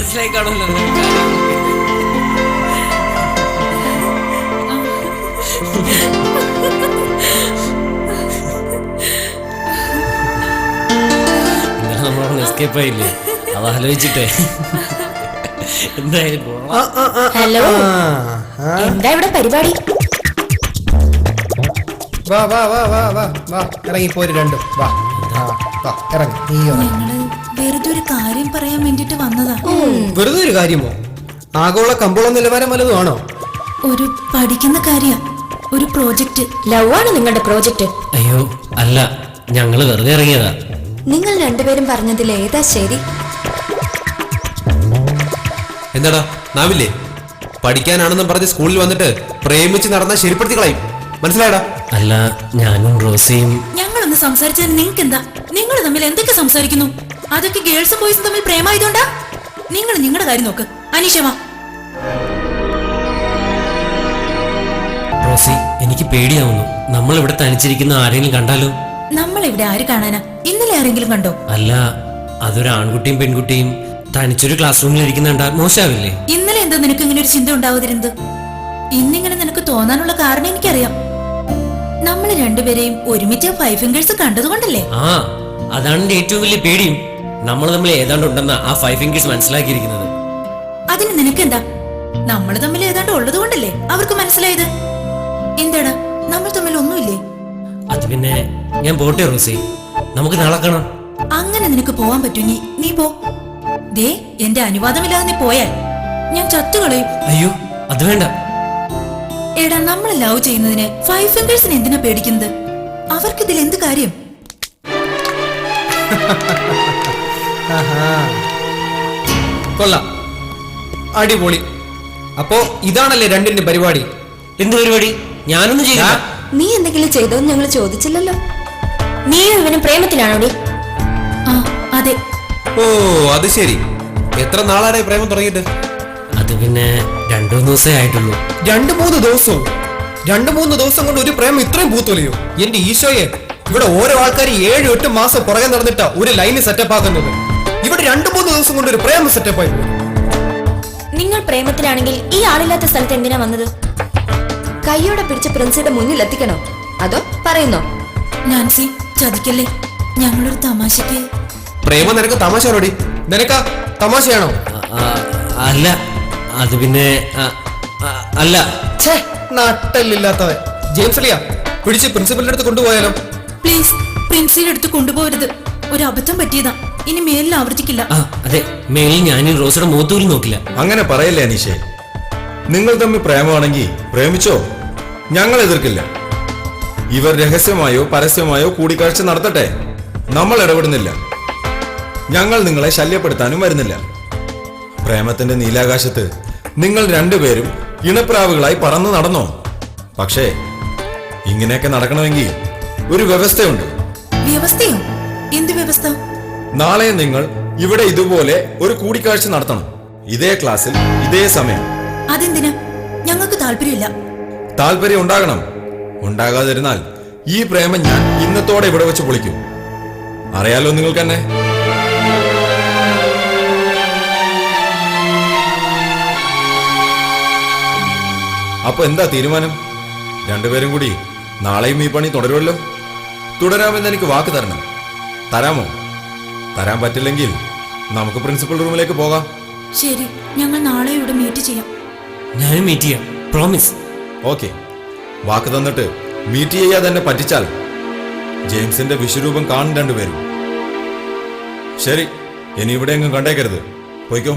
മനസ്സിലായി കാണുമല്ലോ. ഇന്നലെ നമ്മളവിടെ എസ്കേപ്പ് ആയില്ലേ, അത് ആലോചിച്ചിട്ടേ എന്തായാലും ഹലോ, എന്താ ഇവിടെ പരിപാടി? വാ വാ വാ വാ വാ വാ ഇറങ്ങിപ്പോര് രണ്ടും വാ വാ ഇറങ്ങി. വെറുതെ ഒരു കാര്യം പറയാൻ വേണ്ടിട്ട് വന്നതാ. വെറുതെ ഒരു കാര്യമോ? ആഗോള കമ്പോള നിലവാരം വല്ലതും ആണോ? ഒരു പഠിക്കുന്ന കാര്യ, ഒരു പ്രോജക്റ്റ്. ലവ് ആണ് നിങ്ങളുടെ പ്രോജക്റ്റ്? അയ്യോ അല്ല, ഞങ്ങള് വെറുതെ ഇറങ്ങിയതാ. നിങ്ങൾ രണ്ടുപേരും പറഞ്ഞതിൽ ഏതാ ശരി? എന്താടാ നാവില്ലേ? പഠിക്കാനാണെന്നും പറഞ്ഞ് സ്കൂളിൽ വന്നിട്ട് പ്രേമിച്ച് നടന്ന ശരിപ്പെടുത്തി കളയും, മനസ്സിലായടാ? അല്ല, ഞാനും റോസിയും ഞങ്ങളൊന്ന് സംസാരിച്ചാൽ നിങ്ങൾക്ക് എന്താ? നിങ്ങൾ തമ്മിൽ എന്തൊക്കെ സംസാരിക്കുന്നു? അതൊക്കെ ഗേൾസും ബോയ്സും തമ്മിൽ പ്രേമായതുകൊണ്ടാ? നിങ്ങൾ നിങ്ങളുടെ കാര്യം നോക്ക്. അനീഷവാ. റോസി, എനിക്ക് പേടിയാവുന്നു. നമ്മൾ ഇവിടെ തനിച്ചിരിക്കുന്ന ആരെങ്കിലും കണ്ടാലോ? നമ്മളിവിടെ ആര് കാണാനാ? ഇന്നലെ ആരെങ്കിലും കണ്ടോ? അല്ല, അതൊരു ആൺകുട്ടിയും പെൺകുട്ടിയും തനിച്ചൊരു ക്ലാസ് റൂമിൽ ഇരിക്കുന്നുണ്ടാ മോശമാവില്ലേ? ഇന്നലെ എന്താ നിനക്ക് ഇങ്ങനെ ഒരു ചിന്ത ഉണ്ടാവാതിരുന്നത്? ഇന്നിങ്ങനെ നിനക്ക് തോന്നാനുള്ള കാരണം എനിക്കറിയാം. നമ്മൾ രണ്ടുപേരെയും ഒരുമിച്ച് ഫൈവ് ഫിംഗേഴ്സ് കണ്ടതുകൊണ്ടല്ലേ? ആ, അതാണ് എന്റെ ഏറ്റവും വലിയ പേടിയും. നമ്മൾ തമ്മിൽ ഏതാണ്ട് ഉണ്ടെന്ന ആ ഫൈവ് ഫിംഗേഴ്സ് മനസ്സിലാക്കിയിരിക്കുന്നത്. അതിന് നിനക്കെന്താ? നമ്മൾ തമ്മിൽ ഏതാണ്ട് ഉള്ളത് കൊണ്ടല്ലേ അവർക്ക് മനസ്സിലായത്? എന്താടാ, നമ്മൾ തമ്മിൽ ഒന്നുമില്ലേ? അത് പിന്നെ ഞാൻ പോട്ടെ റോസി, നമുക്ക് നാളെ കാണാം. അങ്ങനെ നിനക്ക് പോവാൻ പറ്റൂ? നീ പോ. ദേ, എന്റെ അനുവാദമില്ലാതെ നീ പോയാൽ ഞാൻ ചത്തുകളയും. അയ്യോ, അത് വേണ്ട. എടാ, നമ്മൾ ലവ് ചെയ്യുന്നതിന് ഫൈവ് ഫിംഗേഴ്സിന് എന്തിനാ പേടിക്കുന്നത്? അവർക്കിതിൽ എന്ത് കാര്യം? കൊള്ളാം, അടിപൊളി. അപ്പോ ഇതാണല്ലേ രണ്ടിന്റെ പരിപാടി? എന്ത് പരിപാടി? ഞാനൊന്നും ചെയ്യില്ല. നീ എന്തെങ്കിലും ചെയ്തോന്ന് ഞങ്ങൾ ചോദിച്ചില്ലല്ലോ. നീയും ഇവനും പ്രേമത്തിലാണോടി? ആ, അതെ. ഓ അത് ശരി. എത്ര നാളായി പ്രേമം തുടങ്ങിയിട്ട്? അത് പിന്നെ 2-3 ദിവസമേ ആയിട്ടുള്ളൂ. 2-3 ദിവസവും? 2-3 ദിവസം കൊണ്ട് ഒരു പ്രേമം ഇത്രയും പൂത്തൊലിയോ? എന്റെ ഈശോയെ, ഇവിടെ ഓരോ ആൾക്കാർ 7-8 മാസം പുറകെ നടന്നിട്ടാ ഒരു ലൈന് സെറ്റപ്പ് ആക്കുന്നത്. ഇവിടെ 2-3 ദിവസം കൊണ്ട് ഒരു പ്രേമം സെറ്റപ്പ് ആയി പോയി. നിങ്ങൾ പ്രേമത്തിലാണെങ്കിൽ ഈ ആളില്ലാത്ത സ്ഥലത്ത് എന്തിനാ വന്നത്? കൈയോടെ പിടിച്ച് പ്രിൻസിയുടെ മുന്നിൽ എത്തിക്കണോ? അതോ പറയുന്നോ? നാൻസി, ചതിക്കല്ലേ. ഞങ്ങളൊരു തമാശക്ക്. പ്രേമം നിനക്ക് തമാശയാണോടി? നിനക്കാ തമാശയാണോ? അല്ല, അത് പിന്നെ അല്ല. ഛേ, നട്ടല്ലില്ലാത്തവൻ. ജെയിംസ് അലിയ, പിടിച്ച് പ്രിൻസിപ്പലിന്റെ അടുത്ത് കൊണ്ടുപോയാലോ? പ്ലീസ്, പ്രിൻസിയുടെ അടുത്ത് കൊണ്ടുപോകരുത്. ഒരു അബദ്ധം പറ്റിയതാ, ഇനി മേലിൽ ആവർത്തിക്കില്ല. അതെ, മേലിൽ ഞാനും റോസിയുടെ മുഖത്തൂരും നോക്കില്ല. അങ്ങനെ പറയല്ലേ അനീഷേ. നിങ്ങൾ തമ്മിൽ പ്രേമമാണെങ്കിൽ പ്രേമിച്ചോ, ഞങ്ങൾ എതിർക്കില്ല. ഇവർ രഹസ്യമായോ പരസ്യമായോ കൂടിക്കാഴ്ച നടത്തട്ടെ, നമ്മൾ ഇടപെടുന്നില്ല. ഞങ്ങൾ നിങ്ങളെ ശല്യപ്പെടുത്താനും വരുന്നില്ല. പ്രേമത്തിന്റെ നീലാകാശത്ത് നിങ്ങൾ രണ്ടുപേരും ഇണപ്രാവുകളായി പറന്നു നടന്നോ. പക്ഷേ ഇങ്ങനെയൊക്കെ നടക്കണമെങ്കിൽ ഒരു വ്യവസ്ഥയുണ്ട്. വ്യവസ്ഥയോ? എന്ത് വ്യവസ്ഥ? നാളെ നിങ്ങൾ ഇവിടെ ഇതുപോലെ ഒരു കൂടിക്കാഴ്ച നടത്തണം, ഇതേ ക്ലാസ്സിൽ ഇതേ സമയം. അതെന്തിനാ? ഞങ്ങൾക്ക് താല്പര്യമില്ല. താല്പര്യം ഉണ്ടാകണം. ഉണ്ടാകാതിരുന്നാൽ ഈ പ്രേമം ഞാൻ ഇന്നത്തോടെ ഇവിടെ വെച്ച് പൊളിക്കും. അറിയാലോ നിങ്ങൾക്ക് തന്നെ. അപ്പൊ എന്താ തീരുമാനം? രണ്ടുപേരും കൂടി നാളെയും ഈ പണി തുടരുമല്ലോ? തുടരാമെന്ന് എനിക്ക് വാക്ക് തരണം. തരാമോ? തരാൻ പറ്റില്ലെങ്കിൽ നമുക്ക് പ്രിൻസിപ്പൽ റൂമിലേക്ക് പോകാം. ശരി, ഞങ്ങൾ നാളെ ഇവിടെ മീറ്റ് ചെയ്യാം. ഞാനും മീറ്റ് ചെയ്യാം, പ്രോമിസ്. ഓക്കെ, വാക്ക് തന്നിട്ട് മീറ്റ് ചെയ്യാതെ തന്നെ പറ്റിച്ചാൽ ജെയിംസിന്റെ വിശ്വരൂപം കാണും രണ്ടുപേരും. ശരി, ഇനി ഇവിടെ എങ്ങും കണ്ടേക്കരുത്. പോയിക്കോ.